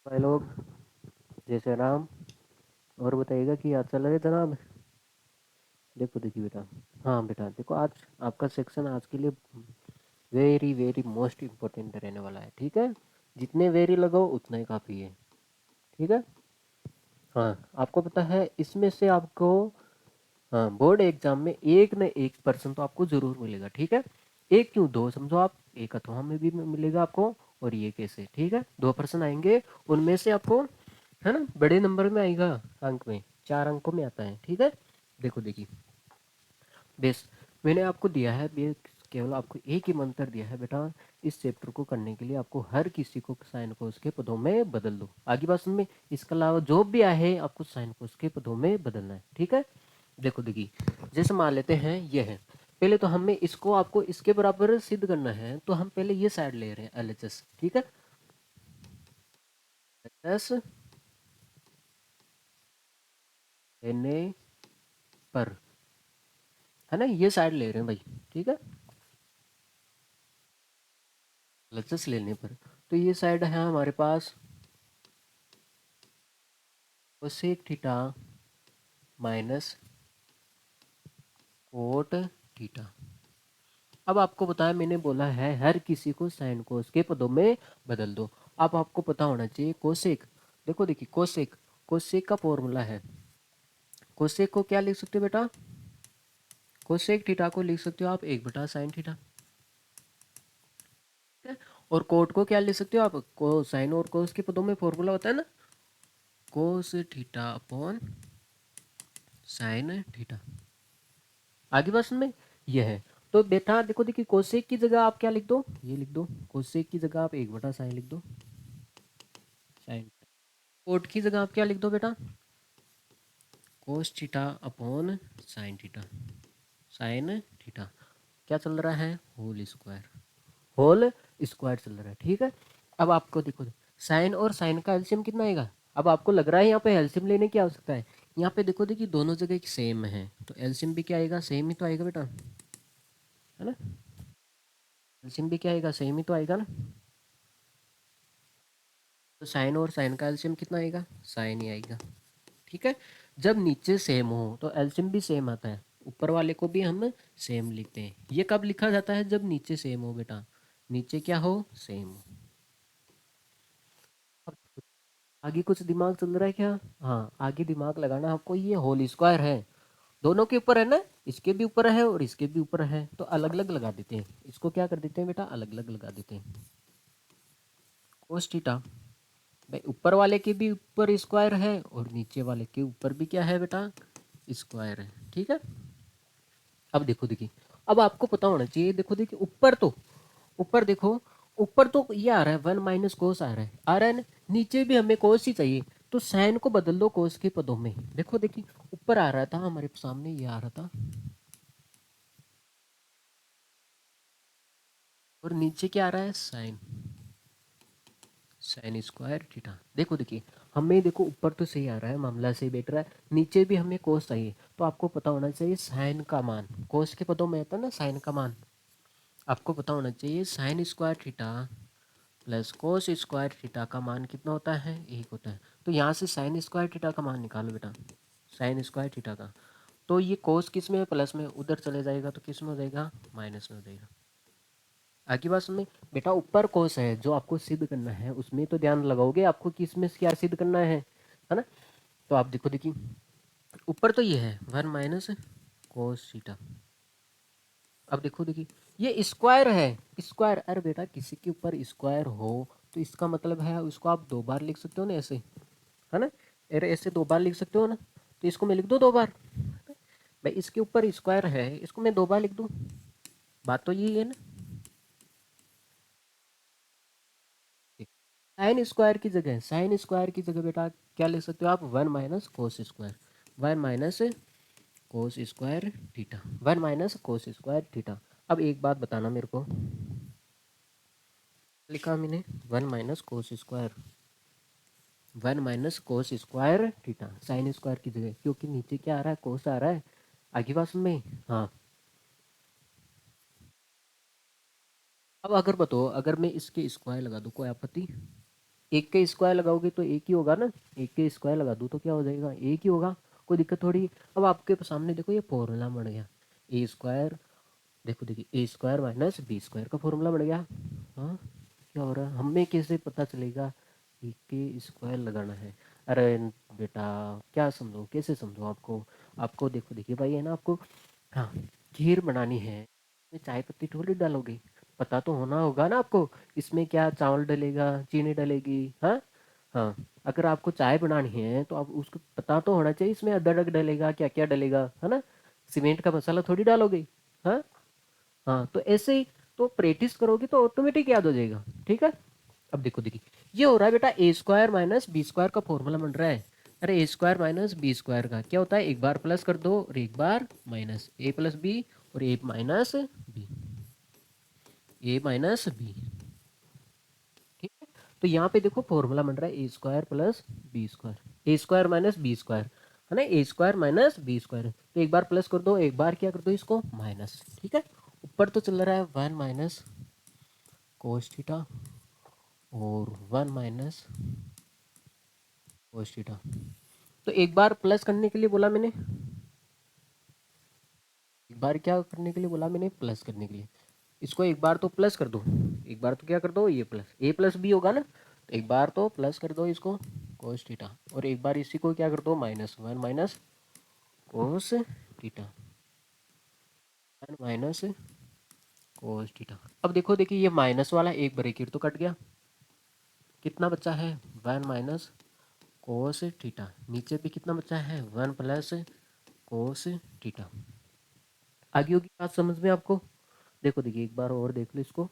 भाई लोग, जय श्री राम। और बताइएगा कि आज चल रहे जनाब। देखो देखिए बेटा। हाँ बेटा, देखो आज आपका सेक्शन आज के लिए वेरी वेरी मोस्ट इम्पोर्टेंट रहने वाला है। ठीक है, जितने वेरी लगाओ उतना ही काफ़ी है। ठीक है। हाँ, आपको पता है इसमें से आपको, हाँ, बोर्ड एग्जाम में एक न एक पर्सन तो आपको जरूर मिलेगा। ठीक है, एक क्यों दो समझो आप, एक अथवा में भी मिलेगा आपको, और ये कैसे। ठीक है, 2% आएंगे, उनमें से आपको, है ना, बड़े नंबर में आएगा, अंक में 4 अंकों में आता है। ठीक है, देखो देखिए, बेस मैंने आपको दिया है बेस, केवल आपको एक ही मंत्र दिया है बेटा। इस चैप्टर को करने के लिए आपको हर किसी को साइन कोस के पदों में बदल दो। आगे बात में इसके अलावा जो भी आए आपको साइन कोस के पदों में बदलना है। ठीक है, देखो देखिए, जैसे मान लेते हैं ये है, पहले तो हमें इसको आपको इसके बराबर सिद्ध करना है, तो हम पहले ये साइड ले रहे हैं LHS। ठीक है, एस लेने पर, है ना, ये साइड ले रहे हैं भाई। ठीक है, LHS लेने पर, तो ये साइड है हमारे पास cosec theta minus cot theta. अब आपको बताया, मैंने बोला है हर किसी को साइन कोस के पदों में बदल दो। अब आपको पता होना चाहिए कोसेक। देखो देखिए, कोसेक, कोसेक का फॉर्मूला है, कोसेक को क्या लिख सकते हो बेटा, कोसेक थीटा को लिख सकते हो आप 1/sin थीटा। ठीक है, और कोट को क्या लिख सकते हो आप, को साइन और कोस के पदों में फॉर्मूला होता है ना, कोस थीटा अपॉन साइन थीटा। आगे बात में यह है, तो बेटा देखो देखिए, कोसेक की जगह आप क्या लिख दो, ये लिख दो, कोसेक की जगह आप 1/sin लिख दो, साइन। कोट की जगह आप क्या लिख दो बेटा, कोस theta upon sine theta, sine theta. क्या चल रहा है, होल स्क्वायर, होल स्क्वायर चल रहा है। ठीक है, अब आपको देखो, साइन और साइन का एलसीएम कितना आएगा। अब आपको लग रहा है यहाँ पे एलसीएम लेने की आवश्यकता है, यहाँ पे देखो देखिए दोनों जगह सेम है, तो एलसीएम भी क्या आएगा, सेम ही तो आएगा बेटा, है ना। एलसीएम भी क्या आएगा, सेम ही तो आएगा ना। तो साइन और साइन का एलसीएम कितना आएगा, साइन ही आएगा। ठीक है, जब नीचे सेम हो तो एलसीएम भी सेम आता है, ऊपर वाले को भी हम सेम लिखते हैं। ये कब लिखा जाता है, जब नीचे सेम हो बेटा, नीचे क्या हो, सेम हो। अब आगे कुछ दिमाग चल रहा है क्या। हाँ, आगे दिमाग लगाना आपको, ये होल स्क्वायर है, दोनों के ऊपर है ना, इसके भी ऊपर है और इसके भी ऊपर है, तो अलग अलग लगा देते हैं, इसको क्या कर देते हैं बेटा, अलग अलग लगा देते हैं। कोस थीटा भाई, ऊपर वाले के भी ऊपर स्क्वायर है और नीचे वाले के ऊपर भी क्या है बेटा, स्क्वायर है। ठीक है, अब देखो देखिए, अब आपको पता होना चाहिए, देखो देखिए ऊपर तो, ऊपर देखो, ऊपर तो ये आ रहा है 1 - कोस आ रहा है ना, नीचे भी हमें कोस ही चाहिए, तो साइन को बदल दो कोस के पदों में। देखो देखिए, ऊपर आ रहा था हमारे सामने, ये आ रहा था, और नीचे क्या आ रहा है, साइन, साइन स्क्वायर थीटा। देखो देखिए, हमें देखो ऊपर तो सही आ रहा है, मामला सही बैठ रहा है, नीचे भी हमें कोस चाहिए, तो आपको पता होना चाहिए साइन का मान, कोस के पदों में आता है ना साइन का मान, आपको पता होना चाहिए sign square theta plus cos square theta का मान कितना होता है, 1 होता है। तो यहाँ से साइन स्क्वायर थीटा का मान निकालो बेटा, साइन स्क्वायर थीटा का, तो ये कोस किस में है, प्लस में, उधर चले जाएगा तो किस में हो जाएगा, माइनस में हो जाएगा। आगे बात सुनने, बेटा ऊपर कोस है जो आपको सिद्ध करना है, उसमें तो ध्यान लगाओगे आपको कि इसमें क्या सिद्ध करना है ना। तो आप देखो देखिए, ऊपर तो ये है 1 - कोस थीटा। अब देखो देखिए, ये स्क्वायर है, स्क्वायर, अरे बेटा किसी के ऊपर स्क्वायर हो तो इसका मतलब है उसको आप 2 बार लिख सकते हो ना, ऐसे, है ना, अरे ऐसे 2 बार लिख सकते हो ना, तो इसको मैं लिख दूँ 2 बार, भाई इसके ऊपर स्क्वायर है, इसको मैं 2 बार लिख दूँ, बात तो यही है ना। साइन स्क्वायर की जगह, साइन स्क्वायर की जगह बेटा क्या लिख सकते हो आप, 1 - कोस स्क्वायर, 1 - कोस स्क्वायर थीटा, 1 - कोस स्क्वायर थीटा। अब एक बात बताना मेरे को, लिखा मैंने 1 - कोस स्क्वायर, 1 - कोस स्क्वायर थीटा, साइन स्क्वायर की जगह, क्योंकि नीचे क्या आ रहा है, कोस आ रहा है। आगे बात में, हाँ। अब अगर बताओ, अगर मैं इसके स्क्वायर लगा दूँ, कोई आपत्ति, एक के स्क्वायर लगाओगे तो एक ही होगा ना, एक के स्क्वायर लगा दूँ तो क्या हो जाएगा, एक ही होगा, कोई दिक्कत थोड़ी। अब आपके सामने देखो ये फॉर्मूला बन गया, ए स्क्वायर, देखो देखिए ए स्क्वायर माइनस बी स्क्वायर का फॉर्मूला बन गया। हाँ, क्या हो रहा है, हमें कैसे पता चलेगा ए के स्क्वायर लगाना है। अरे बेटा क्या समझो, कैसे समझो आपको, आपको देखो देखिए भाई है ना आपको, हाँ, खीर बनानी है, इसमें चाय पत्ती थोड़ी डालोगे, पता तो होना होगा ना आपको, इसमें क्या चावल डलेगा, चीनी डलेगी, हाँ। हाँ, अगर आपको चाय बनानी है तो आप उसको पता तो होना चाहिए इसमें अदरक डलेगा, क्या क्या डलेगा, है ना। सीमेंट का मसाला थोड़ी डालोगे। हाँ। हाँ, तो ऐसे ही, तो प्रैक्टिस करोगे तो ऑटोमेटिक याद हो जाएगा, ठीक है। अब देखो देखिए, ये हो रहा है बेटा ए स्क्वायर माइनस बी स्क्वायर का फॉर्मूला बन रहा है। अरे ए स्क्वायर माइनस बी स्क्वायर का क्या होता है, एक बार प्लस कर दो और एक बार माइनस, ए प्लस बी और ए माइनस बी, ए माइनस बी, ठीक है। तो यहाँ पे देखो फॉर्मूला बन रहा है ए स्क्वायर प्लस बी स्क्वायर, ए स्क्वायर माइनस बी स्क्वायर, है ना, A square minus B square, तो एक बार प्लस कर दो, एक बार क्या कर दो इसको माइनस, ठीक है। ऊपर तो चल रहा है वन माइनस कोस थीटा और वन माइनस कोस थीटा, तो एक बार प्लस करने के लिए बोला मैंने, एक बार क्या करने के लिए बोला मैंने, प्लस करने के लिए, इसको एक बार तो प्लस कर दो, एक बार तो क्या कर दो, ये प्लस ए प्लस बी होगा ना, तो एक बार तो प्लस कर दो इसको कोस थीटा, और एक बार इसी को क्या कर दो minus, one minus cos theta, one minus cos theta. अब देखो देखिए ये माइनस वाला एक ब्रैकेट तो कट गया, कितना बचा है, वन माइनस कोस थीटा, नीचे भी कितना बचा है, वन प्लस कोस थीटा। आगे होगी बात समझ में आपको। देखो देखिए एक बार और देख लो इसको।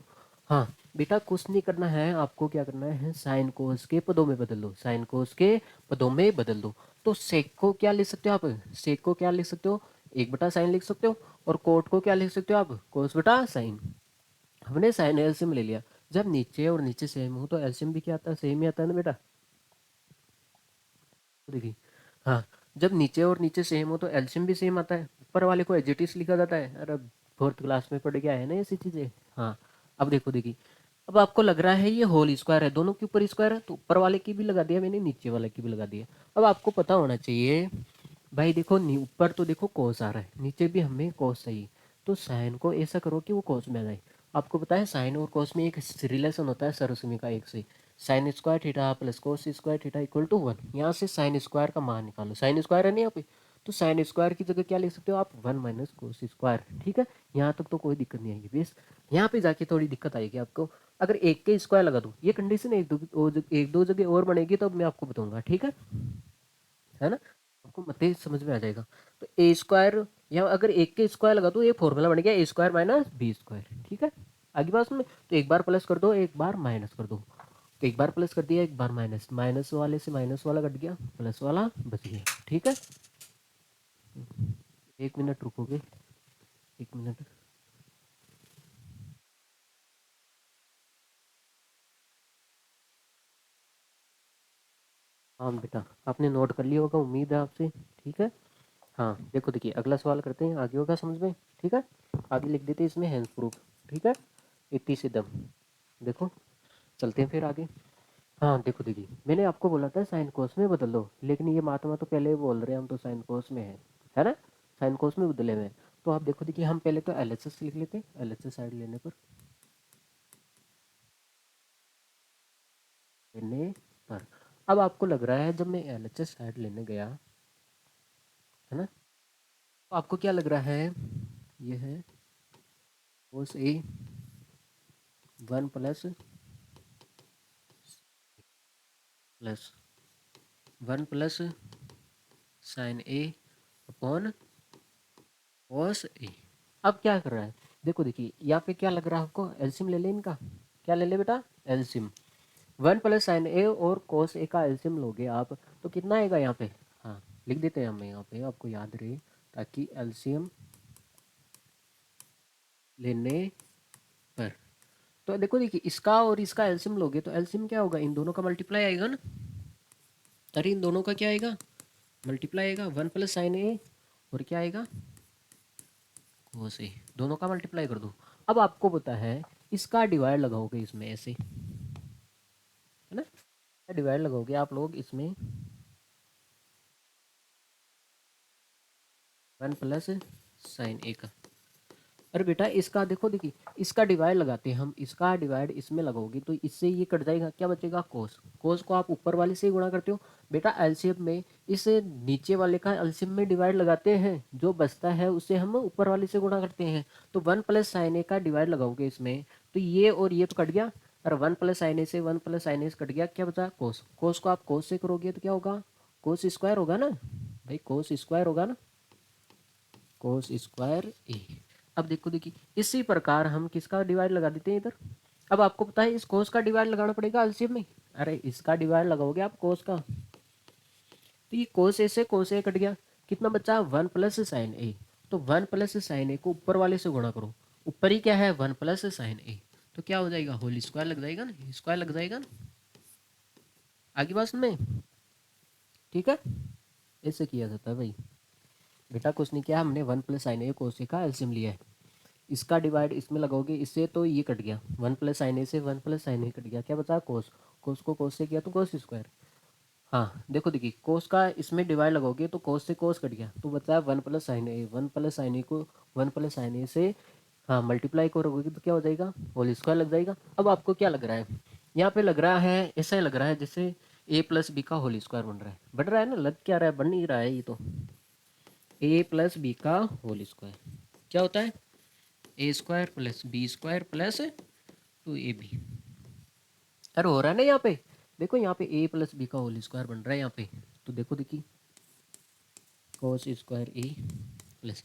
हाँ बेटा कुछ नहीं करना है, आपको क्या करना है, साइन कोस के पदों में बदल दो, साइन कोस के पदों में बदल दो। तो सेक को क्या लिख सकते हो आप, सेक को क्या लिख सकते हो, एक बटा साइन लिख सकते हो, और कोट को क्या लिख सकते हो आप, कोस बटा साइन। हमने साइन एलसीएम ले लिया, जब नीचे और नीचे सेम हो तो एलसीएम भी क्या आता है, सेम ही आता है ना बेटा। तो देखिए, हाँ, जब नीचे और नीचे सेम हो तो एलसीएम भी सेम आता है, ऊपर वाले को एडजेटिव लिखा जाता है, अरे फोर्थ क्लास में पढ़ गया है ना ऐसी चीजें। हाँ, अब देखो देखिए, अब आपको लग रहा है ये होल स्क्वायर है, दोनों के ऊपर स्क्वायर है, तो ऊपर वाले की भी लगा दिया मैंने, नीचे वाले की भी लगा दिया। अब आपको पता होना चाहिए भाई, देखो ऊपर तो देखो कोस आ रहा है, नीचे भी हमें कोस चाहिए, तो साइन को ऐसा करो कि वो कोस में आ जाए। आपको पता है साइन और कोस में एक रिलेशन होता है सरसमी का, एक से, sine square theta plus cos square theta equal to one. यहाँ से साइन स्क्वायर का मान निकालो, साइन स्क्वायर है ना यहाँ पे, तो साइन स्क्वायर की जगह क्या लिख सकते हो आप, वन माइनस कोस स्क्वायर, ठीक है। यहाँ तक तो कोई दिक्कत नहीं आएगी, बेस यहाँ पे जाके थोड़ी दिक्कत आएगी आपको, अगर एक के स्क्वायर लगा दो, ये कंडीशन एक दो जगह और बनेगी तो मैं आपको बताऊंगा, ठीक है ना, आपको मत ही समझ में आ जाएगा। तो ए स्क्वायर, या अगर एक के स्क्वायर लगा दो, ये फॉर्मूला बन गया ए स्क्वायर माइनस बी स्क्वायर, ठीक है। आगे बात में तो एक बार प्लस कर दो, एक बार माइनस कर दो, तो एक बार प्लस कर दिया, एक बार माइनस, माइनस वाले से माइनस वाला कट गया, प्लस वाला बच गया, ठीक है। एक मिनट रुकोगे, एक मिनट। हाँ बेटा आपने नोट कर लिया होगा, उम्मीद है आपसे, ठीक है। हाँ देखो देखिए अगला सवाल करते हैं, आगे होगा समझ में, ठीक है। आगे लिख देते हैं इसमें हैंस प्रूफ, ठीक है, इतनी से दम। देखो चलते हैं फिर आगे। हाँ देखो देखिए मैंने आपको बोला था साइन कोस में बदल दो, लेकिन ये महात्मा तो पहले ही बोल रहे हैं हम तो साइन कोस में है ना, साइन कोस में बदले हुए हैं। तो आप देखो देखिए हम पहले तो एल एच एस लिख लेते हैं, एल एच एस साइड लेने पर, लेने पर, अब आपको लग रहा है जब मैं एल एच एस साइड लेने गया, है ना, तो आपको क्या लग रहा है, ये है cos A one plus plus one plus sine A upon cos A. अब क्या कर रहा है, देखो देखिए यहाँ पे क्या लग रहा है आपको, एलसीएम ले ले इनका, क्या ले ले बेटा, एलसीएम, वन प्लस साइन ए और कोस ए का एलसीएम लोगे आप, तो कितना आएगा यहाँ पे, हाँ लिख देते हैं हम यहाँ पे आपको याद रहे, ताकि एलसीएम लेने पर, तो देखो देखिए इसका और इसका एलसीएम लोगे तो एलसीएम क्या होगा, इन दोनों का मल्टीप्लाई आएगा ना, अरे इन दोनों का क्या आएगा, मल्टीप्लाई आएगा, वन प्लस साइन ए और क्या आएगा कोस ए, दोनों का मल्टीप्लाई कर दो। अब आपको पता है इसका डिवाइड लगाओगे इसमें ऐसे, है ना, डिवाइड लगाओगे आप लोग इसमें 1 + sin a का। अरे बेटा इसका देखो, देखिए इसका डिवाइड लगाते हैं हम, इसका डिवाइड इसमें लगाओगे तो इससे ये कट जाएगा, क्या बचेगा कोस। कोस को आप ऊपर वाले से ही गुणा करते हो बेटा एलसीएम में, इस नीचे वाले का एलसीएम में डिवाइड लगाते हैं, जो बचता है उसे हम ऊपर वाले से गुणा करते हैं। तो 1 + sin a का डिवाइड लगाओगे इसमें तो ये और ये तो कट गया, और 1 + sin a से 1 + sin a से कट गया, क्या बचा कोस। कोस को आप कोस से करोगे तो क्या होगा, कोस स्क्वायर होगा ना भाई, कोस स्क्वायर होगा ना, कोस स्क्वायर ए। अब देखो, देखिए इसी प्रकार हम किसका डिवाइड लगा देते हैं इधर। अब आपको पता है इस कोस का डिवाइड लगाना पड़ेगा एलसीएम में, अरे इसका डिवाइड लगाओगे आप कोस का, तो ये कोस ए से कोस ए कट गया, कितना बचा 1 + sin a। तो 1 + sin a को ऊपर वाले से गुणा करो, ऊपर ही क्या है 1 + sin a, तो क्या हो जाएगा होल स्क्वायर लग जाएगा ना, स्क्वायर लग जाएगा ना। आगे बात में ठीक है, ऐसे किया जाता है भाई। बेटा कुछ नहीं किया हमने, 1 + sin a कोस ए का एलसीएम लिया है, इसका डिवाइड इसमें लगाओगे इससे तो ये कट गया, 1 + sin a से 1 + sin a कट गया, क्या बचा कोस। कोस को कोस से किया तो कोस स्क्वायर। हाँ देखो, देखिए कोस का इसमें डिवाइड लगाओगे तो कोस से कोस कट गया, तो बचा 1 + sin a, 1 + sin a को 1 + sin a से हाँ मल्टीप्लाई करोगे तो क्या हो जाएगा होल स्क्वायर लग जाएगा। अब आपको क्या लग रहा है, यहाँ पे लग रहा है ऐसा लग रहा है जैसे a + b का होल स्क्वायर बन रहा है, बढ़ रहा है ना, लग क्या रहा है, बन नहीं रहा है ये तो। a + b का होल स्क्वायर क्या होता है, a² + b² + 2ab। अरे हो रहा है ना यहाँ पे, देखो यहाँ पे a + b का होल स्क्वायर बन रहा है यहाँ पे, तो देखो देखिए कोस स्क्वायर ए प्लस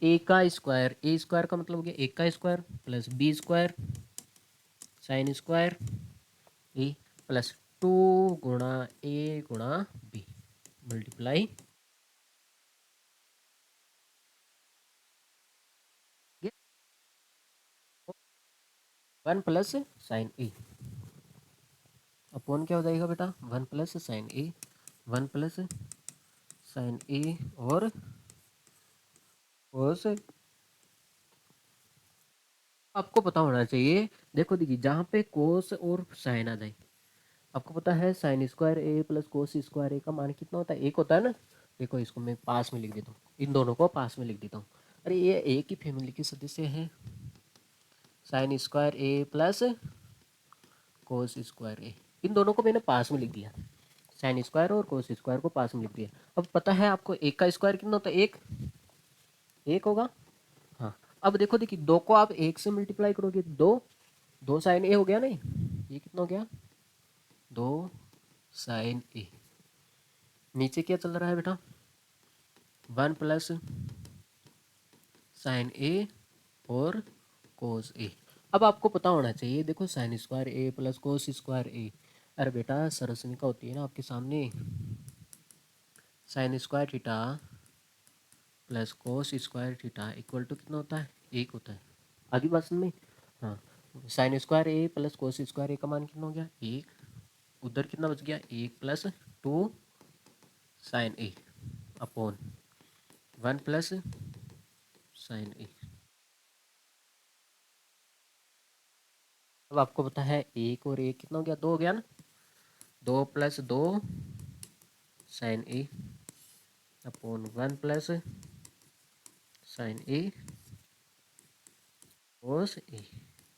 a² का मतलब हो गया a² plus b² sine square A plus 2 गुणा a गुणा b multiply 1 + sin a upon क्या हो जाएगा बेटा 1 + sin a, 1 + sin a और कोस। आपको पता होना चाहिए, देखो देखिए जहाँ पे कोस और साइन आ जाए, आपको पता है sign square A plus cos square ए का मान कितना होता है, एक होता है ना। देखो इसको मैं पास में लिख देता हूँ, इन दोनों को पास में लिख देता हूँ। अरे ये एक ही फैमिली के सदस्य हैं, sign square A plus cos square ए, इन दोनों को मैंने पास में लिख दिया, साइन स्क्वायर और कोस स्क्वायर को पास में लिख दिया। अब पता है आपको एक का स्क्वायर कितना होता है, एक, एक होगा। हाँ अब देखो, देखिए दो को आप एक से मल्टीप्लाई करोगे, दो, दो साइन ए हो गया नहीं, ये कितना हो गया 2 sin a। नीचे क्या चल रहा है बेटा 1 + sin a और कोस ए। अब आपको पता होना चाहिए, देखो sine square A plus cos square A, अरे बेटा सरसनिका होती है ना आपके सामने, sine square theta plus cos square theta equal to कितना होता है, एक होता है। आगे बात समझ में। हाँ sign square A plus cos square ए का मान कितना हो गया एक, उधर कितना बच गया 1 + 2 sin a upon 1 + sin a। अब आपको पता है एक और एक कितना हो गया, दो हो गया ना, 2 + 2 sin a upon 1 + sin a cos A.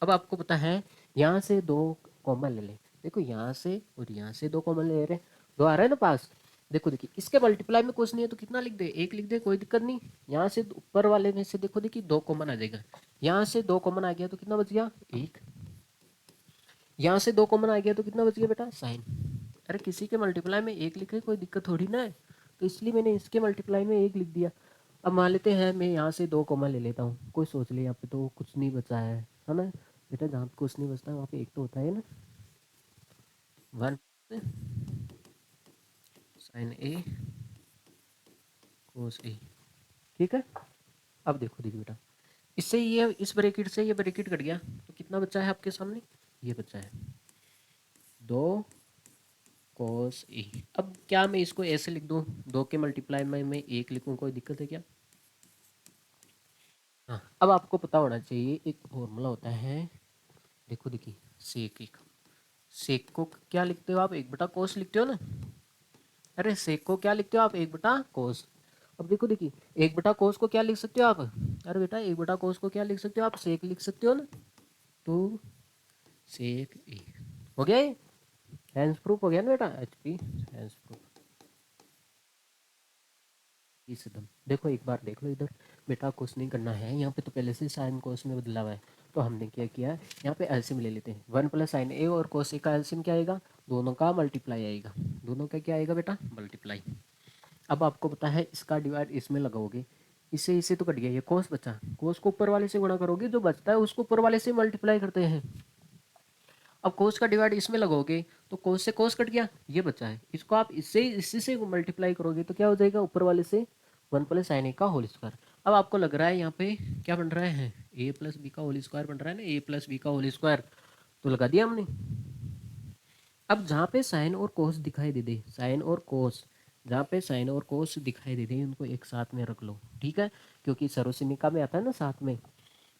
अब आपको पता है यहाँ से दो कॉमन ले लें, देखो यहाँ से और यहाँ से दो कॉमन ले रहे हैं, दो आ रहा है ना पास। देखो देखिए इसके मल्टीप्लाई में कुछ नहीं है तो कितना लिख दे, एक लिख दे, कोई दिक्कत नहीं। यहाँ से ऊपर वाले में से देखो, देखिए दो कॉमन आ जाएगा, यहाँ से दो कॉमन आ गया तो कितना बच गया एक, यहाँ से दो कॉमन आ गया तो कितना बच गया बेटा साइन। अरे किसी के मल्टीप्लाई में एक लिखे कोई दिक्कत थोड़ी ना है, तो इसलिए मैंने इसके मल्टीप्लाई में एक लिख दिया। अब मान लेते हैं मैं यहाँ से दो कॉमन ले लेता हूँ, कोई सोच ले यहाँ पे तो कुछ नहीं बचा है ना बेटा, जहाँ पे कुछ नहीं बचता है वहाँ पे एक तो होता है ना, 1 sin a कोस ए, ठीक है। अब देखो देखिए बेटा, इससे ये इस ब्रैकेट से ये ब्रैकेट कट गया तो कितना बचा है आपके सामने, ये बचा है 2 cos ए। अब क्या मैं इसको ऐसे लिख दूँ, दो के मल्टीप्लाई में मैं एक लिखूँ, कोई दिक्कत है क्या। हाँ अब आपको पता होना चाहिए एक फॉर्मूला होता है, देखो देखिए सेक एक, सेक को क्या लिखते हो आप, 1/cos लिखते हो ना। अरे सेक को क्या लिखते हो आप, 1/cos। अब देखो देखिए, 1/cos को क्या लिख सकते हो आप, अरे बेटा 1/cos को क्या लिख सकते हो आप, सेक लिख सकते हो ना। तो सेक ए हो गया ये, हैंड्स प्रूफ हो गया ना बेटा, HP हैंड्स प्रूफ। इस एकदम देखो, एक बार देख लो इधर, बेटा कुछ नहीं करना है, यहाँ पे तो पहले से साइन कोस में बदला हुआ है। तो हमने क्या किया है, यहाँ पे एलसीएम ले लेते हैं। 1 + sin A और कोस ए का एलसीएम क्या आएगा, दोनों का मल्टीप्लाई आएगा। दोनों का क्या आएगा बेटा, मल्टीप्लाई। अब आपको पता है इसका डिवाइड इसमें लगाओगे, इससे इससे तो कट गया, ये कोस बचा, कोस को ऊपर वाले से गुणा करोगे, जो बचता है उसको ऊपर वाले से मल्टीप्लाई करते हैं। अब कोस का डिवाइड इसमें लगोगे तो कोस से कोस कट गया, ये बचा है, इसको आप इससे इसी से मल्टीप्लाई करोगे तो क्या हो जाएगा, ऊपर वाले से 1 + sin A का होल स्क्वायर। अब आपको लग रहा है यहाँ पे क्या बन रहा है, A + B का होल स्क्वायर बन रहा है ना, A + B का होल स्क्वायर, तो लगा दिया हमने। अब जहाँ पे साइन और कोस दिखाई दे दे, साइन और कोस, जहाँ पे साइन और कोस दिखाई दे दे उनको एक साथ में रख लो, ठीक है, क्योंकि सरोसिनिका में आता है ना साथ में।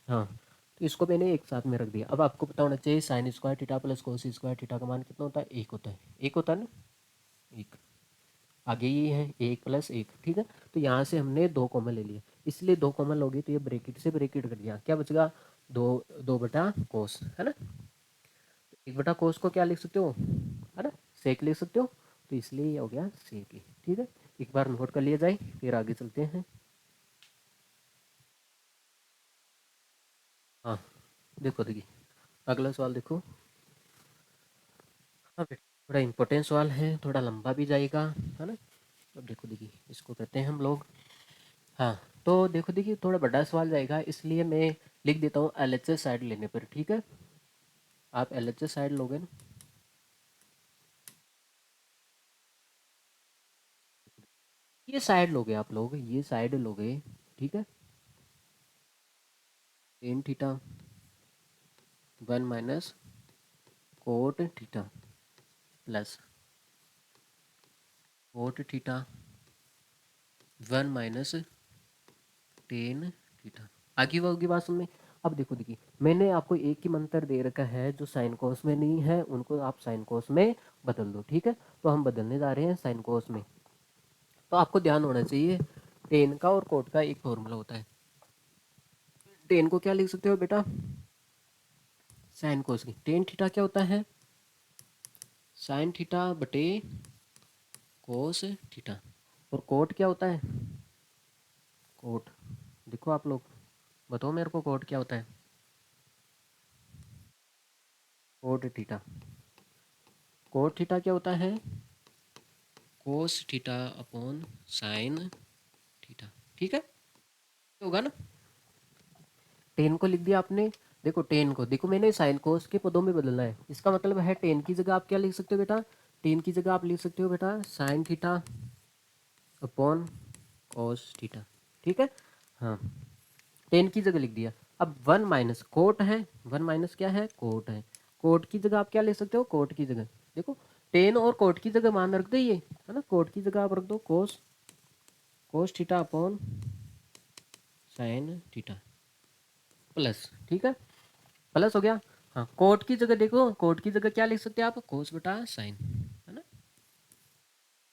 हाँ, तो इसको मैंने एक साथ में रख दिया। अब आपको पता होना चाहिए sign square theta plus cos square theta का मान कितना होता है, एक होता है, एक होता है ना, एक। आगे ये है 1 + 1, ठीक है। तो यहाँ से हमने 2 कॉमन ले लिए, इसलिए 2 कॉमन लोगे तो ये ब्रेकेट से ब्रेकेट कट गया, क्या बचेगा, 2/cos है ना। 1/cos को क्या लिख सकते हो, है ना, सेक लिख सकते हो, तो इसलिए ये हो गया सेक ही, ठीक है। एक बार नोट कर लिया जाए, फिर आगे चलते हैं। हाँ देखो देखिए, अगला सवाल देखो। हाँ बेटा, थोड़ा इंपॉर्टेंट सवाल है, थोड़ा लंबा भी जाएगा, है ना। अब देखो देखिए, इसको कहते हैं हम लोग, हाँ, तो देखो देखिए थोड़ा बड़ा सवाल जाएगा, इसलिए मैं लिख देता हूँ LHS साइड लेने पर, ठीक है। आप LHS साइड लोगे ना, ये साइड लोगे आप लोग, ये साइड लोगे, ठीक है। Tan theta 1 - cot theta plus cot theta 1 - tan theta. आगे वो होगी बात सुन में। अब देखो देखिए, मैंने आपको एक ही मंत्र दे रखा है, जो साइन कोस में नहीं है उनको आप साइन कोस में बदल दो, ठीक है। तो हम बदलने जा रहे हैं साइन कोस में। तो आपको ध्यान होना चाहिए, टेन का और कोट का एक फॉर्मूला होता है। टेन को क्या लिख सकते हो बेटा, साइन कोस की, टेन थीटा क्या होता है, साइन थीटा बटे कोस थीटा। और कोट क्या होता है, कोट, देखो आप लोग बताओ मेरे को, कोट क्या होता है, कोट थीटा। कोट थीटा क्या होता है, कोस थीटा अपॉन साइन थीटा, ठीक है, होगा ना। टेन को लिख दिया आपने, देखो टेन को देखो मैंने साइन कोस के पदों में बदलना है, इसका मतलब है टेन की जगह आप क्या लिख सकते हो बेटा, टेन की जगह आप लिख सकते हो बेटा sine theta upon cos theta, ठीक है। हाँ, टेन की जगह लिख दिया। अब 1 - कोट है, 1 - क्या है, कोट है, कोट की जगह आप क्या ले सकते हो, कोट की जगह देखो, टेन और कोट की जगह मान रख दो, ये है ना, कोट की जगह आप रख दो cos, cos theta upon sine theta plus, ठीक है, प्लस हो गया। हाँ, कोट की जगह देखो, कोट की जगह क्या लिख सकते हैं आप, कोस बटा साइन, है ना,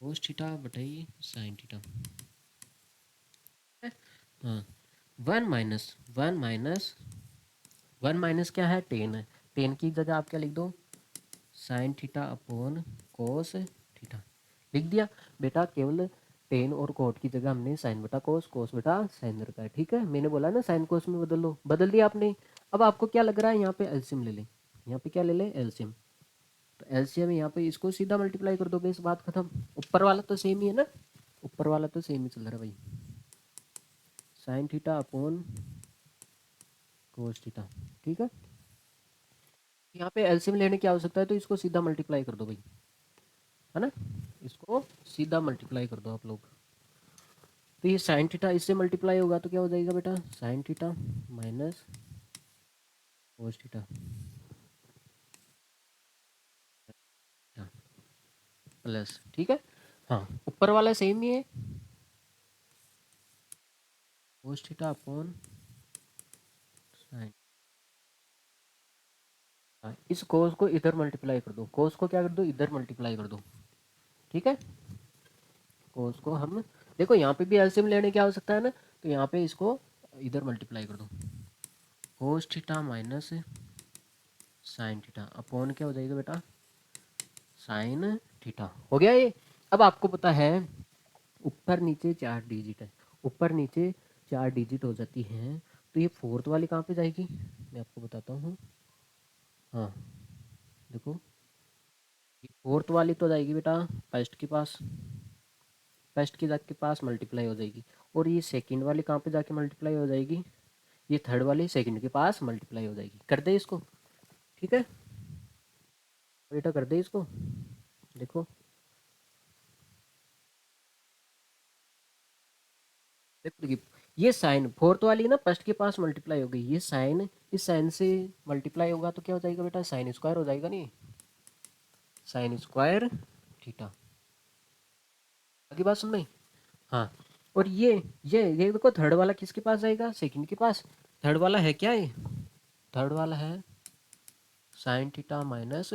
कोस थीटा बटाई साइन थीटा। हाँ, 1 - क्या है, टेन है, टेन की जगह आप क्या लिख दो, sine theta upon cos theta, लिख दिया बेटा। केवल टेन और कोट की जगह हमने साइन बटा कोस, कोस बटा साइन रखा है, ठीक है। मैंने बोला ना साइन कोस में बदल लो, बदल दिया आपने। अब आपको क्या लग रहा है, यहाँ पे एलसीएम ले लें, यहाँ पे क्या ले लें, एलसीएम। तो एलसीएम यहाँ पे इसको सीधा मल्टीप्लाई कर दो, बेस बात खत्म। ऊपर वाला तो सेम ही है ना, ऊपर वाला तो सेम ही चल रहा है भाई, sine theta upon cos theta, ठीक है। यहाँ पे एलसीएम लेने की आवश्यकता है, तो इसको सीधा मल्टीप्लाई कर दो भाई, है ना, इसको सीधा मल्टीप्लाई कर दो आप लोग। तो ये साइन थीटा इससे मल्टीप्लाई होगा तो क्या हो जाएगा बेटा, sine theta minus cos theta plus, ठीक है। हाँ, ऊपर वाला सेम ही है, कोस थीटा अपॉन साइन, इस कोस को इधर मल्टीप्लाई कर दो, कोस को क्या कर दो, इधर मल्टीप्लाई कर दो, ठीक है। कोस को हम देखो यहाँ पे भी एलसीएम लेने की आवश्यकता है ना, तो यहाँ पे इसको इधर मल्टीप्लाई कर दो, cos theta minus sine theta upon क्या हो जाएगा बेटा, साइन थीटा। हो गया ये। अब आपको पता है ऊपर नीचे 4 डिजिट है, ऊपर नीचे 4 डिजिट हो जाती हैं, तो ये फोर्थ वाली कहाँ पे जाएगी, मैं आपको बताता हूँ। हाँ देखो, ये फोर्थ वाली तो जाएगी बेटा फर्स्ट के पास, फर्स्ट के जाके पास मल्टीप्लाई हो जाएगी, और ये सेकंड वाली कहाँ पे जाके मल्टीप्लाई हो जाएगी, ये थर्ड वाली सेकंड के पास मल्टीप्लाई हो जाएगी। कर दे इसको, ठीक है बेटा, कर दे इसको। देखो देखो देखिए, ये साइन फोर्थ वाली ना फर्स्ट के पास मल्टीप्लाई हो गई, ये साइन इस साइन से मल्टीप्लाई होगा तो क्या हो जाएगा बेटा, साइन स्क्वायर हो जाएगा, नहीं साइन स्क्वायर थीटा। आगे बात सुन में। हाँ, और ये देखो थर्ड वाला किसके पास जाएगा, सेकंड के पास। थर्ड वाला है क्या ये, थर्ड वाला है sine theta minus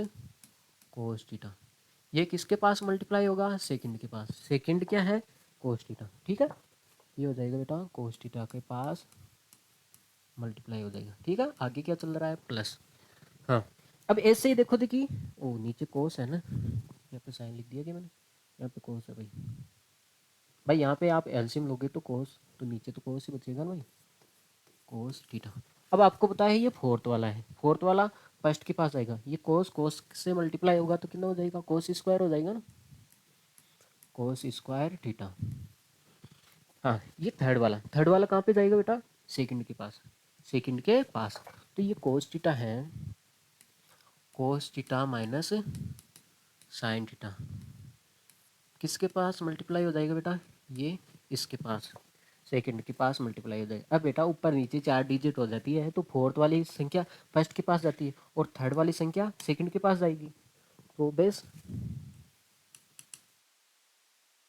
cos theta. ये किसके पास मल्टीप्लाई होगा, सेकंड के पास, सेकंड क्या है, कोस थीटा, ठीक है। ये हो जाएगा बेटा कोस थीटा के पास मल्टीप्लाई हो जाएगा, ठीक है। आगे क्या चल रहा है, प्लस। हाँ, अब ऐसे ही देखो, देखिए ओ नीचे कोस है ना, यहाँ पे साइन लिख दिया क्या मैंने, यहाँ पे कोस है भाई। भाई यहाँ पे आप एलसीएम लोगे तो कोस, तो नीचे तो कोस ही बचेगा ना भाई, कोस थीटा। अब आपको पता है ये फोर्थ वाला है, फोर्थ वाला फर्स्ट के पास आएगा, ये कोस कोस से मल्टीप्लाई होगा तो कितना हो जाएगा, कोस स्क्वायर हो जाएगा ना, कोस स्क्वायर थीटा। हाँ, ये थर्ड वाला कहाँ पे जाएगा बेटा, सेकंड के पास, सेकंड के पास। तो ये कोस थीटा है, cos theta minus sine theta किसके पास मल्टीप्लाई हो जाएगा बेटा, ये इसके पास, सेकंड के पास मल्टीप्लाई हो जाएगा। अब बेटा ऊपर नीचे 4 डिजिट हो जाती है, तो फोर्थ वाली संख्या फर्स्ट के पास जाती है और थर्ड वाली संख्या सेकंड के पास जाएगी, तो बेस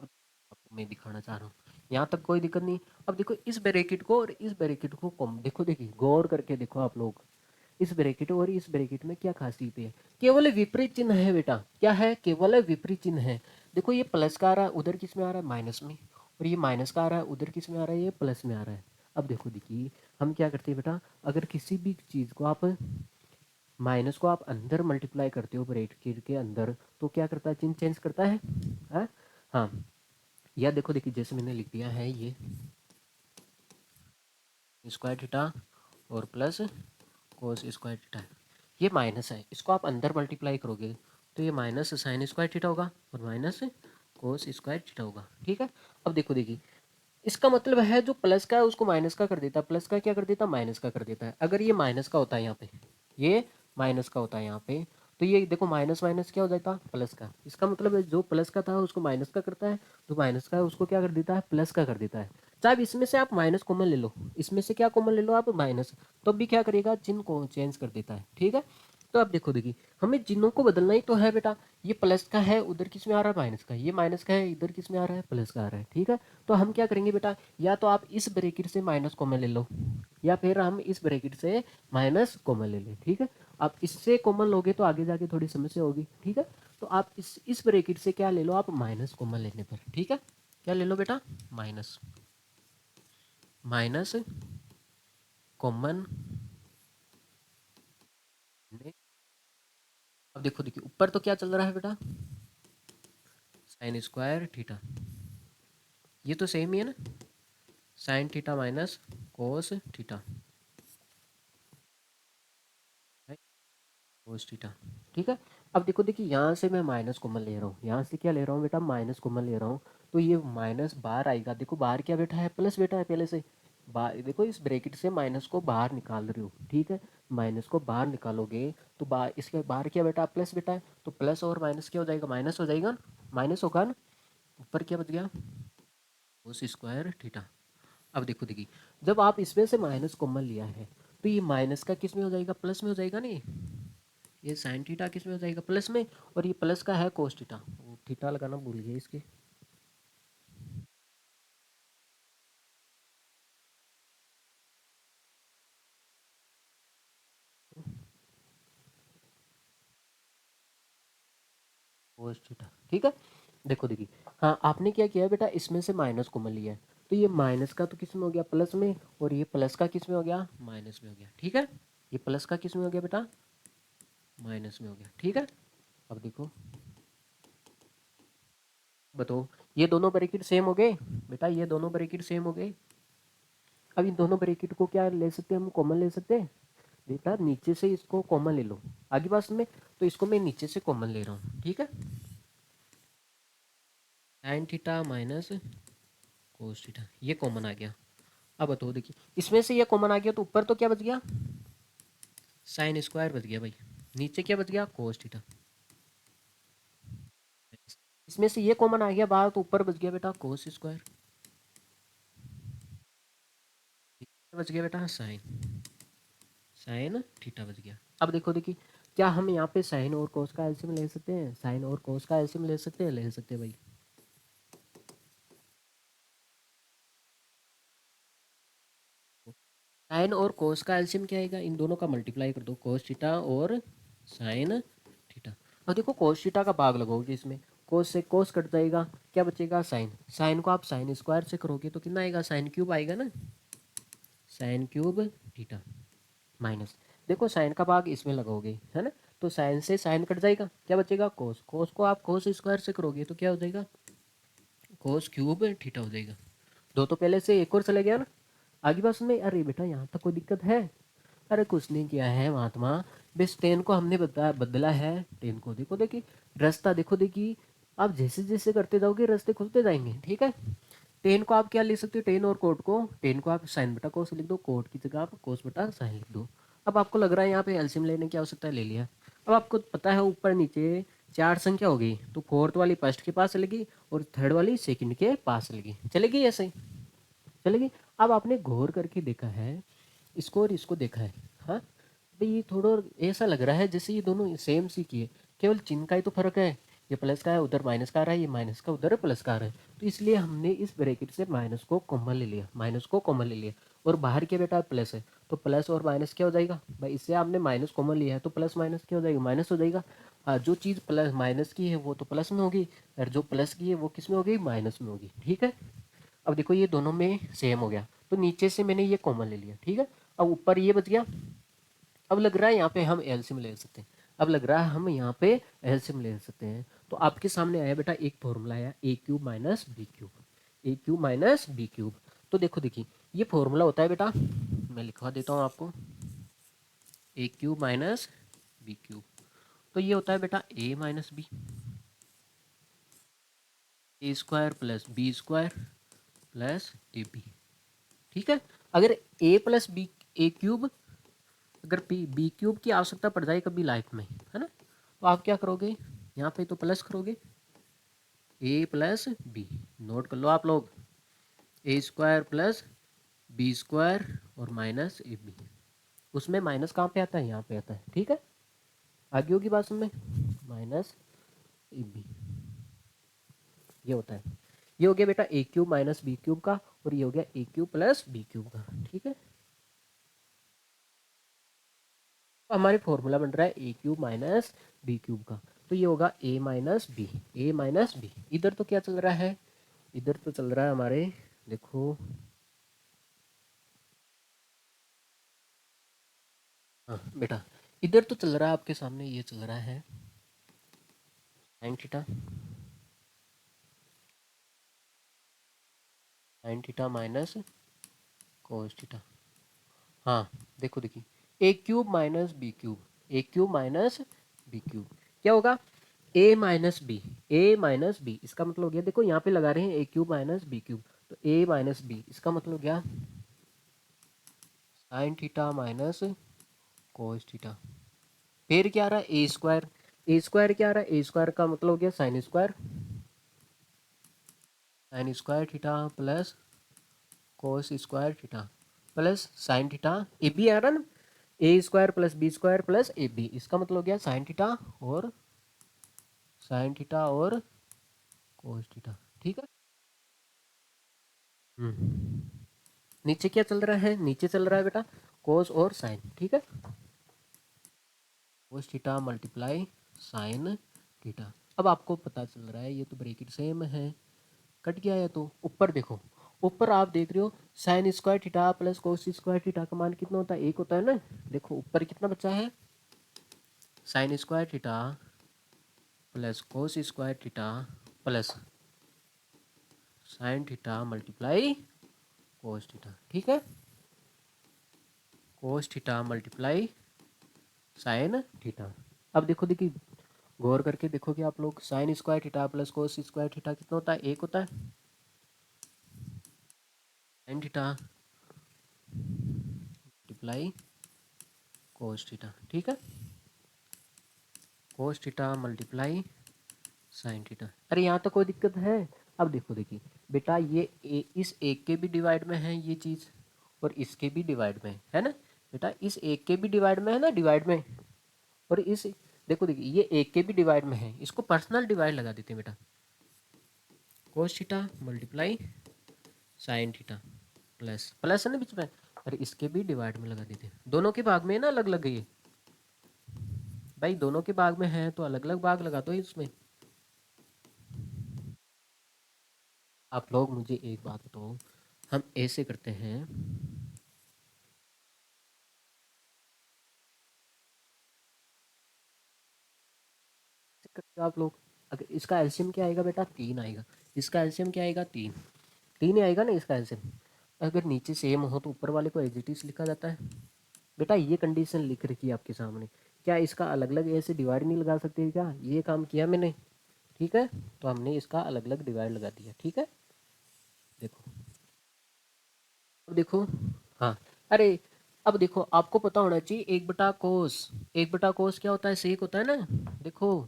आपको मैं दिखाना चाह रहा हूँ, यहाँ तक कोई दिक्कत नहीं। अब देखो इस ब्रैकेट को और इस ब्रैकेट को कम देखो, देखिए गौर करके देखो आप लोग, इस ब्रैकेट और इस ब्रैकेट में क्या खासियत है, केवल विपरीत चिन्ह है बेटा, क्या है, केवल विपरीत चिन्ह है। देखो ये प्लस का आ रहा है उधर किस में आ रहा है, माइनस में, और ये माइनस का आ रहा है उधर किस में आ रहा है, ये प्लस में आ रहा है। अब देखो देखिए हम क्या करते हैं बेटा, अगर किसी भी चीज़ को आप माइनस को आप अंदर मल्टीप्लाई करते हो ब्रैकेट के अंदर, तो क्या करता है, चिन्ह चेंज करता है। हाँ हाँ, या देखो देखिए जैसे मैंने लिख दिया है ये स्क्वायर थीटा और प्लस कोस स्क्वायर थीटा, ये माइनस है, इसको आप अंदर मल्टीप्लाई करोगे तो ये माइनस साइन स्क्वायर थीटा होगा और माइनस कोस स्क्वायर थीटा होगा, ठीक है। अब देखो देखिए, इसका मतलब है जो प्लस का है उसको माइनस का कर देता है, प्लस का क्या कर देता है, माइनस का कर देता है। अगर ये माइनस का होता है यहाँ पे, ये माइनस का होता है यहाँ पे, तो ये देखो माइनस माइनस क्या हो जाता है, प्लस का। इसका मतलब है जो प्लस का था उसको माइनस का करता है, जो माइनस का है उसको क्या कर देता है, प्लस का कर देता है। चाहे अब इसमें से आप माइनस कॉमन ले लो, इसमें से क्या कॉमन ले लो आप, माइनस, तो भी क्या करेगा, चिन्ह को चेंज कर देता है, ठीक है। तो अब देखो देखिए हमें चिन्हों को बदलना ही तो है बेटा, ये प्लस का है उधर किस में आ रहा है, माइनस का, ये माइनस का है इधर किस में आ रहा है, प्लस का आ रहा है, ठीक है। तो हम क्या करेंगे बेटा, या तो आप इस ब्रैकेट से माइनस कॉमन ले लो, या फिर हम इस ब्रैकेट से माइनस कॉमन ले लें, ठीक है। आप इससे कॉमन लोगे तो आगे जाके थोड़ी समस्या होगी, ठीक है। तो आप इस ब्रैकेट से क्या ले लो, आप माइनस कॉमन लेने पर, ठीक है। क्या ले लो बेटा, माइनस, माइनस कॉमन। अब देखो देखिए ऊपर तो क्या चल रहा है बेटा, साइन स्क्वायर थीटा, ये तो सेम ही है ना, sine theta minus cos theta, cos theta, ठीक है। अब देखो देखिए यहाँ से मैं माइनस कॉमन ले रहा हूँ, यहाँ से क्या ले रहा हूँ बेटा, माइनस कॉमन ले रहा हूँ, तो ये माइनस बाहर आएगा, देखो बाहर क्या बैठा है, प्लस बैठा है पहले से। बाहर देखो इस ब्रैकेट से माइनस को बाहर निकाल रहे हो, ठीक है। माइनस को बाहर निकालोगे तो बाहर, इसके बाहर क्या बेटा, प्लस बेटा है, तो प्लस और माइनस क्या हो जाएगा, माइनस हो जाएगा, माइनस होगा ना। ऊपर क्या बच गया, कोस स्क्वायर थीटा। अब देखो देखिए जब आप इसमें से माइनस कॉमन लिया है, तो ये माइनस का किस में हो जाएगा, प्लस में हो जाएगा नहीं, ये साइन थीटा किस में हो जाएगा, प्लस में, और ये प्लस का है कोस थीटा, वो थीटा लगाना भूल गए इसके। Cos theta. ठीक है, देखो देखिए, हाँ आपने क्या किया बेटा, इसमें से माइनस कॉमन लिया है, तो ये माइनस का तो किस में हो गया, प्लस में, और ये प्लस का किस में हो गया, माइनस में हो गया। ठीक है, ये प्लस का किस में हो गया बेटा, माइनस में हो गया। ठीक है, अब देखो, बताओ, ये दोनों ब्रैकेट सेम हो गए बेटा, ये दोनों ब्रैकेट सेम हो गए। अब इन दोनों ब्रैकेट को क्या ले सकते हैं, हम कॉमन ले सकते हैं बेटा, नीचे से इसको कॉमन ले लो आगे पास में, तो इसको मैं नीचे से कॉमन ले रहा हूँ। ठीक है, sine theta minus cos theta, ये कॉमन आ गया। अब बताओ, देखिए इसमें से ये कॉमन आ गया, तो ऊपर तो क्या बच गया, साइन स्क्वायर बच गया भाई, नीचे क्या बच गया, कोस थीटा। इसमें से ये कॉमन आ गया बाहर, तो ऊपर बच गया बेटा कोस स्क्वायर, बच गया बेटा साइन, साइन थीटा बच गया। अब देखो देखिए, क्या हम यहाँ पे साइन और कोस का एलसीएम ले सकते हैं, साइन और कोस का एलसीएम ले सकते हैं, ले सकते हैं भाई। साइन और कोस का एलसीएम क्या आएगा, इन दोनों का मल्टीप्लाई कर दो, कोस थीटा और साइन थीटा। और देखो कोस थीटा का भाग लगाओगे इसमें, कोस से कोस कट जाएगा, क्या बचेगा, साइन, साइन को आप साइन स्क्वायर से करोगे तो कितना आएगा, साइन क्यूब आएगा ना, साइन क्यूब थीटा माइनस, देखो साइन का भाग इसमें लगाओगे है ना, तो साइन से साइन कट जाएगा, क्या बचेगा, कोस, कोस को आप कोस स्क्वायर से करोगे तो क्या हो जाएगा, कोस क्यूब थीटा हो जाएगा। दो तो पहले से एक और चले गया ना, आगे बात में, अरे बेटा यहाँ तक कोई दिक्कत है, अरे कुछ नहीं किया है महात्मा, बस टेन को हमने बदला है, टेन को देखो देखिए, रास्ता देखो देखिए, आप जैसे जैसे करते जाओगे रास्ते खुलते जाएंगे। ठीक है, टेन को आप क्या लिख सकते हो, टेन और कोट को, टेन को आप साइन बटा कोस लिख दो, कोट की जगह आप कोस बटा साइन लिख दो। अब आपको लग रहा है यहाँ पे एलसीएम लेने की आवश्यकता है, ले लिया। अब आपको पता है ऊपर नीचे चार संख्या हो गई, तो फोर्थ वाली फर्स्ट के पास चलेगी और थर्ड वाली सेकंड के पास चलेगी, चलेगी ऐसे ही चलेगी। अब आपने गौर करके देखा है इसको और इसको देखा है, हाँ भाई ये थोड़ा ऐसा लग रहा है जैसे ये दोनों सेम सी की है, केवल चिन्ह का ही तो फर्क है, ये प्लस का है उधर माइनस का आ रहा है, ये माइनस का उधर प्लस का आ रहा है, तो इसलिए हमने इस ब्रैकेट से माइनस को कॉमन ले लिया, माइनस को कॉमन ले लिया, और बाहर क्या बेटा प्लस है, तो प्लस और माइनस क्या हो जाएगा भाई, इससे आपने माइनस कॉमन लिया है तो प्लस माइनस क्या हो जाएगा, माइनस हो जाएगा। हाँ, जो चीज़ प्लस माइनस की है वो तो प्लस में होगी, और जो प्लस की है वो किस में होगी, माइनस में होगी। ठीक है, अब देखो ये दोनों में सेम हो गया, तो नीचे से मैंने ये कॉमन ले लिया। ठीक है, अब ऊपर ये बच गया, अब लग रहा है यहाँ पे हम एलसीएम ले सकते हैं, अब लग रहा है हम यहाँ पे एलसीएम ले सकते हैं, तो आपके सामने आया बेटा एक फॉर्मूला आया, ए क्यूब माइनस बी क्यूब, ए क्यूब माइनस बी क्यूब। तो देखो देखिए, ये फॉर्मूला होता है बेटा, मैं लिखवा देता हूँ आपको, A cube minus B cube, तो ये होता है बेटा A minus B, A square plus B square plus A B. ठीक है, अगर A plus B, A cube, अगर बी क्यूब की आवश्यकता पड़ जाए कभी लाइफ में, है ना, तो आप क्या करोगे, यहाँ पे तो प्लस करोगे, ए प्लस बी, नोट कर लो आप लोग, ए स्क्वायर प्लस बी स्क्वायर और माइनस ए बी, उसमें माइनस कहाँ पे आता है, यहाँ पे आता है। ठीक है, आगे होगी बात में, माइनस ए बी, ये होता है, ये हो गया बेटा ए क्यूब माइनस बी क्यूब का, और ये हो गया ए क्यूब प्लस बी क्यूब का। ठीक है, तो हमारे फॉर्मूला बन रहा है ए क्यूब माइनस बी क्यूब का, तो ये होगा ए माइनस बी, ए माइनस बी। इधर तो क्या चल रहा है, इधर तो चल रहा है हमारे, देखो, हाँ बेटा, इधर तो चल रहा है आपके सामने, ये चल रहा है sine theta, sine theta minus cos theta. हाँ देखो देखिए, ए क्यूब माइनस बी क्यूब, ए क्यूब माइनस बी क्यूब, क्या होगा, ए माइनस बी, ए माइनस बी, इसका मतलब हो गया, देखो यहाँ पे लगा रहे हैं ए क्यूब माइनस बी क्यूब, तो ए माइनस बी, इसका मतलब हो गया sine theta minus cos theta, फिर क्या आ रहा है ए स्क्वायर, ए स्क्वायर क्या आ रहा है, ए स्क्वायर का मतलब हो गया sine square, sine square theta plus cos square theta plus sine theta, A B आ रहा है ना, A square plus B square plus A B, इसका मतलब हो गया साइन थीटा और साइन थीटा और कोस थीटा। ठीक है, नीचे क्या चल रहा है, नीचे चल रहा है बेटा कोस और साइन। ठीक है, cos theta multiply sine theta. अब आपको पता चल रहा है ये तो ब्रैकेट सेम है, कट गया है। तो ऊपर देखो, ऊपर आप देख रहे हो sign square theta plus cos square theta का मान कितना होता है, एक होता है ना। देखो ऊपर कितना बचा है, sign square theta plus cos square theta plus sine theta multiply cos theta, ठीक है, cos theta multiply sine theta. अब देखो, देखिए गौर करके देखोगे आप लोग, sign square theta plus cos square theta कितना होता है, एक होता है। Sine theta multiply cos theta, ठीक है, cos theta multiply sine theta. अरे यहाँ तक कोई दिक्कत है। अब देखो, देखिए बेटा ये इस एक के भी डिवाइड में है ये चीज़, और इसके भी डिवाइड में है ना बेटा, इस एक के भी डिवाइड में है ना, डिवाइड में, और इस देखो, देखिए ये एक के भी डिवाइड में है, इसको पर्सनल डिवाइड लगा देते हैं बेटा, cos theta multiply sign theta plus plus है ना बीच में, और इसके भी डिवाइड में लगा देते हैं। दोनों के भाग में है ना अलग अलग, ये भाई दोनों के भाग में है तो अलग अलग भाग लगा दो इसमें। आप लोग मुझे एक बात बताओ, हम ऐसे करते हैं, आप लोग, अगर इसका एलसीएम क्या आएगा बेटा, तीन आएगा। इसका एलसीएम क्या आएगा, तीन, तीन ही आएगा ना इसका एलसीएम। अगर नीचे सेम हो तो ऊपर वाले को एज इट इज लिखा जाता है। बेटा ये कंडीशन लिख रखी है आपके सामने, क्या इसका अलग अलग ऐसे डिवाइड नहीं लगा सकते क्या, ये काम किया मैंने, ठीक है, तो हमने इसका अलग अलग डिवाइड लगा दिया, ठीक है। देखो, अब देखो, हाँ, अरे अब देखो आपको पता होना चाहिए, एक बटा कोस, एक बटा कोस क्या होता है, सेक होता है ना। देखो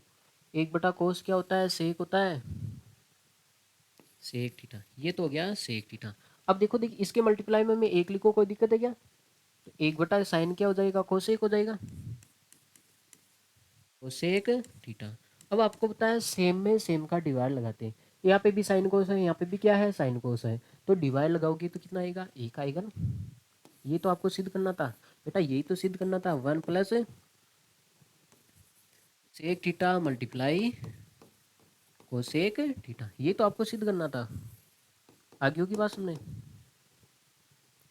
एक बटा कोस क्या होता है, सेक होता है, सेक थीटा, ये तो हो गया सेक थीटा। अब देखो, देखिए इसके मल्टीप्लाई में मैं एक लिखो, कोई दिक्कत है क्या, तो एक बटा साइन क्या हो जाएगा, कोसेक हो जाएगा, कोसेक थीटा। अब आपको पता है सेम में सेम का डिवाइड लगाते हैं, यहाँ पे भी साइन कोस है, यहाँ पे भी क्या है, साइन कोस है, तो डिवाइड लगाओगे तो कितना आएगा, एक आएगा ना। ये तो आपको सिद्ध करना था बेटा, यही तो सिद्ध करना था, one plus sec theta multiply cosec theta, ये तो आपको सिद्ध करना था। आगे होगी बात सुनने,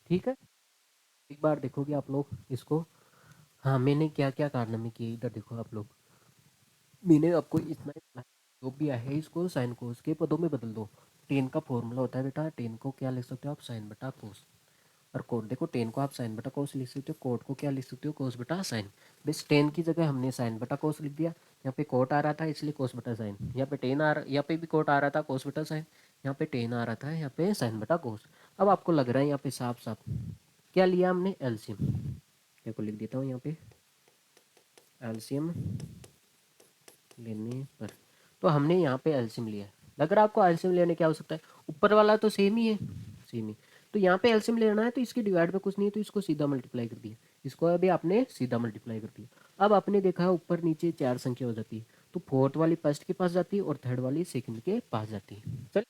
ठीक है। एक बार देखोगे आप लोग इसको, हाँ मैंने क्या क्या कारनामे किए, इधर देखो आप लोग, मैंने आपको इतना जो भी है इसको साइन कोस के पदों में बदल दो। टेन का फॉर्मूला होता है बेटा, टेन को क्या लिख सकते हो आप, साइन बटा कोस, और कोट देखो टेन को आप साइन बटा कोस लिख सकते हो, कोट को क्या लिख सकते हो, कोस बटा साइन। बस टेन की जगह हमने साइन बटा कोस लिख दिया, यहाँ पे कोट आ रहा था इसलिए कोस बटा साइन, यहाँ पे टेन आ रहा, यहाँ पे भी कोट आ रहा था कोस बटा साइन, यहाँ पे टेन आ रहा था, यहाँ पे साइन बटा कोस। अब आपको लग रहा है यहाँ पे साफ साफ क्या लिया हमने, एलसीएम। देखो लिख देता हूँ यहाँ पे, एलसीएम लेने पर, तो हमने यहाँ पे एलसीएम लिया है। लग रहा है आपको एलसीएम लेने क्या हो सकता है, ऊपर वाला तो सेम ही है, सेम ही, तो यहाँ पे एलसीएम लेना है तो इसके डिवाइड में कुछ नहीं है, तो इसको सीधा मल्टीप्लाई कर दिया, इसको अभी आपने सीधा मल्टीप्लाई कर दिया। अब आपने देखा ऊपर नीचे चार संख्या हो जाती है, तो फोर्थ वाली फर्स्ट के पास जाती है और थर्ड वाली सेकंड के पास जाती है। चल,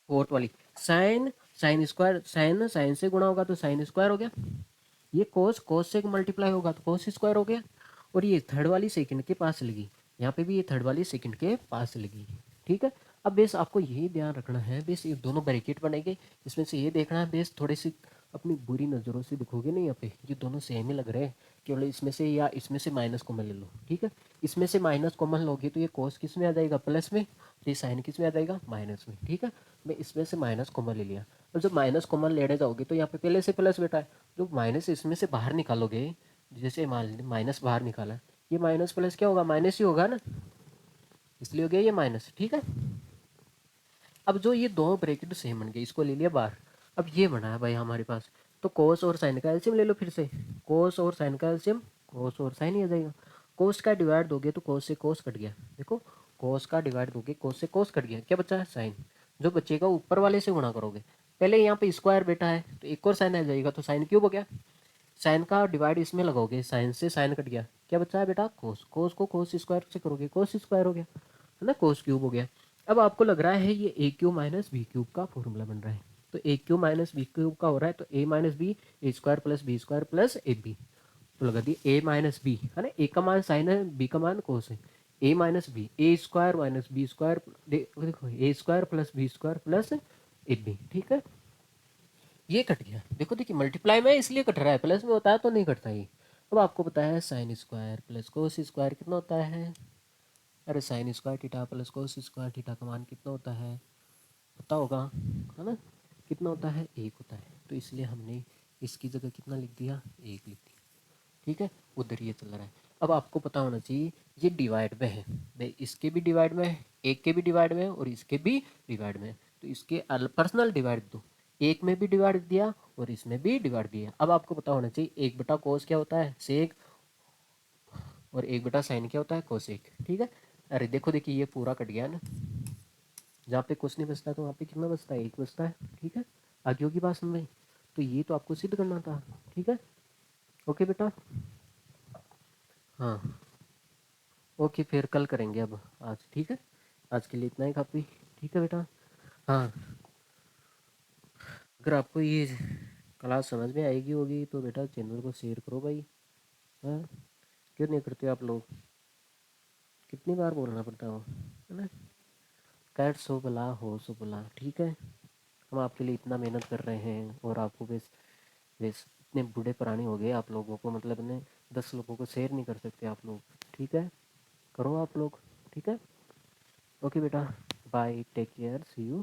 फोर्थ वाली sine, sine square, sine sine से गुणा होगा तो साइन स्क्वायर हो गया, ये कोस, कोस से मल्टीप्लाई होगा तो कोस स्क्वायर हो गया, और ये थर्ड वाली सेकंड के पास लगी, यहाँ पे भी ये थर्ड वाली सेकंड के पास लगी, ठीक है। अब बेस आपको यही ध्यान रखना है, बेस ये दोनों ब्रैकेट बनेंगे, इसमें से ये देखना है बेस, थोड़ी सी अपनी बुरी नज़रों से दिखोगे नहीं, यहाँ पे ये दोनों सेम ही लग रहे हैं, केवल इसमें से या इसमें से माइनस कॉमन ले लो, ठीक है। इसमें से माइनस कॉमन लोगे तो ये कोस किस में आ जाएगा, प्लस में, तो ये साइन किस में आ जाएगा, माइनस में, ठीक है। मैं इसमें से माइनस कॉमन ले लिया, और जब माइनस कॉमन लेने जाओगे तो यहाँ पे पहले से प्लस बेटा है, जो माइनस इसमें से बाहर निकालोगे, जैसे मान लीजिए माइनस बाहर निकाला, ये माइनस प्लस क्या होगा, माइनस ही होगा ना, इसलिए हो गया ये माइनस, ठीक है। अब जो ये दो ब्रैकेट सेम बन गए, इसको ले लिया बाहर। अब ये बना है भाई हमारे पास, तो कोस और साइन का एलसीएम ले लो फिर से, कोस और साइन का एलसीएम, कोस और साइन ही आ जाएगा। कोस का डिवाइड दोगे तो कोस से कोस कट गया, देखो कोस का डिवाइड दोगे कोस से कोस कट गया, क्या बचा है, साइन, जो बचेगा ऊपर वाले से गुणा करोगे। पहले यहाँ पे स्क्वायर बेटा है तो एक और साइन आ जाएगा, तो साइन क्यूब हो गया, साइन का डिवाइड इसमें लगाओगे, साइन से साइन कट गया, क्या बचा है बेटा, कोस, कोस को कोस स्क्वायर से करोगे कोस स्क्वायर हो गया, है ना, कोस क्यूब हो गया। अब आपको लग रहा है ये A cube minus B cube का फॉर्मूला बन रहा है, तो A cube minus B cube का हो रहा है, तो A minus B, A square plus B square plus A B, तो लगा दिए ए माइनस बी, है ना, ए का मान साइन है, बी का मान कोस है, A minus B, A square minus B square, देखो A square plus B square plus A B, ठीक है। ये कट गया, देखो देखिए मल्टीप्लाई में इसलिए कट रहा है, प्लस में होता है तो नहीं कटता ये। अब आपको पता है sine square plus cos square कितना होता है, अरे sign square theta plus cos square theta का मान कितना होता है, पता होगा, है ना, कितना होता है, एक होता है। तो इसलिए हमने इसकी जगह कितना लिख दिया, एक लिख दिया, ठीक है। उधर ये चल रहा है। अब आपको पता होना चाहिए ये डिवाइड में है, मैं इसके भी डिवाइड में है, एक के भी डिवाइड में है और इसके भी डिवाइड में है, तो इसके पर्सनल डिवाइड दो, एक में भी डिवाइड दिया और इसमें भी डिवाइड दिया। अब आपको पता होना चाहिए एक बटा कोस क्या होता है, सेक, और एक बटा साइन क्या होता है, कोसेक, ठीक है। अरे देखो देखिए ये पूरा कट गया ना, जहाँ पे कुछ नहीं बचता तो वहाँ पे कितना बचता है, एक बचता है, ठीक है। आगे होगी बात समझ में, तो ये तो आपको सिद्ध करना था, ठीक है। ओके बेटा, हाँ ओके, फिर कल करेंगे अब, आज ठीक है, आज के लिए इतना ही काफ़ी, ठीक है बेटा। हाँ, अगर आपको ये क्लास समझ में आएगी होगी तो बेटा चैनल को शेयर करो भाई, हाँ, क्यों नहीं करते आप लोग, कितनी बार बोलना पड़ता हो, है ना। कैट सो भला हो सो भला, ठीक है। हम आपके लिए इतना मेहनत कर रहे हैं और आपको बस बस इतने बूढ़े पुराने हो गए आप लोगों को, मतलब ने 10 लोगों को शेयर नहीं कर सकते आप लोग, ठीक है, करो आप लोग, ठीक है। ओके बेटा, bye, take care, see you.